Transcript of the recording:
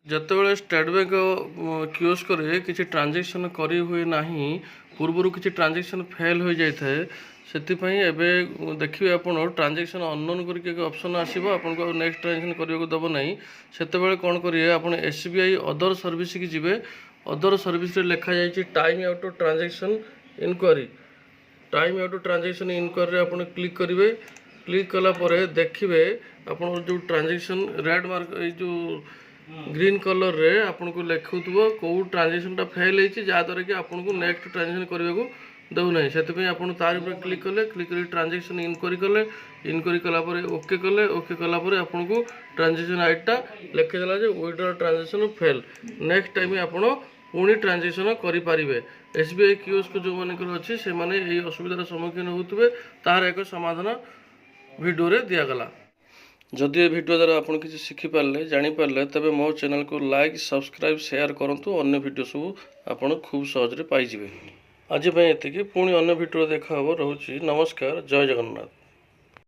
ଯେତେବେଳେ state bank କିଓସ୍କରେ କିଛି transaction କରି ହୁଏ ନାହିଁ, ପୂର୍ବରୁ କିଛି ଟ୍ରାଞ୍ଜାକ୍ସନ୍ ଫେଲ୍ ହୋଇଯାଇଥାଏ, ସେଥିପାଇଁ ଏବେ ଦେଖିବେ ଆପଣ ଟ୍ରାଞ୍ଜାକ୍ସନ୍ ଅନନୋନ୍ କରିକି ଏକ ଅପସନ୍ ଆସିବ, ଆପଣଙ୍କୁ ଆଉ ନେକ୍ସଟ ଟ୍ରାଞ୍ଜାକ୍ସନ୍ କରିବାକୁ ଦେବ ନାହିଁ। ସେତେବେଳେ କ'ଣ କରିବେ, ଆପଣ SBI ଅଦର୍ ସର୍ଭିସକି ଯିବେ। ଅଦର୍ ସର୍ଭିସରେ ଲେଖାଯାଇଛି time out transaction inquiry. Time out transaction ଇନକ୍ୱାରିରେ ଆପଣ କ୍ଲିକ୍ କରିବେ। କ୍ଲିକ୍ କଲା ପରେ ଦେଖିବେ ଆପଣଙ୍କର ଯେଉଁ ଟ୍ରାଞ୍ଜାକ୍ସନ୍ ରେଡ୍ ମାର୍କ ଏଇ ଯେଉଁ ଗ୍ରୀନ୍ କଲର୍ରେ ଆପଣଙ୍କୁ ଲେଖୁଥିବ କେଉଁ ଟ୍ରାଞ୍ଜାକ୍ସନ୍ଟା ଫେଲ୍ ହେଇଛି, ଯାହାଦ୍ୱାରା କି ଆପଣଙ୍କୁ ନେକ୍ସଟ ଟ୍ରାଞ୍ଜାକ୍ସନ୍ କରିବାକୁ ଦେଉନାହିଁ। ସେଥିପାଇଁ ଆପଣ ତାର ଉପରେ କ୍ଲିକ୍ କଲେ, କ୍ଲିକ୍ କରି ଟ୍ରାଞ୍ଜାକ୍ସନ୍ ଇନକ୍ୱାରି କଲେ, ଇନକ୍ୱାରି କଲା ପରେ ଓକେ କଲେ। ଓକେ କଲା ପରେ ଆପଣଙ୍କୁ ଟ୍ରାଞ୍ଜାକ୍ସନ୍ ଆଇଡ଼ିଟା ଲେଖିଦେଲା ଯେ withdraw transaction fail. Next time ଆପଣ ପୁଣି ଟ୍ରାଞ୍ଜାକ୍ସନ୍ କରିପାରିବେ। SBI କିଓସ୍କ ଯେଉଁମାନଙ୍କର ଅଛି ସେମାନେ ଏହି ଅସୁବିଧାର ସମ୍ମୁଖୀନ ହେଉଥିବେ, ତାହାର ଏକ ସମାଧାନ ଭିଡ଼ିଓରେ ଦିଆଗଲା। ଯଦି ଏ ଭିଡ଼ିଓ ଦ୍ୱାରା ଆପଣ କିଛି ଶିଖିପାରିଲେ, ଜାଣିପାରିଲେ, ତେବେ ମୋ ଚ୍ୟାନେଲକୁ ଲାଇକ୍, ସବସ୍କ୍ରାଇବ୍, ସେୟାର କରନ୍ତୁ। ଅନ୍ୟ ଭିଡ଼ିଓ ସବୁ ଆପଣ ଖୁବ୍ ସହଜରେ ପାଇଯିବେ। ଆଜି ପାଇଁ ଏତିକି। ପୁଣି ଅନ୍ୟ ଭିଡ଼ିଓରେ ଦେଖା ହେବ। ରହୁଛି। ନମସ୍କାର। ଜୟ ଜଗନ୍ନାଥ।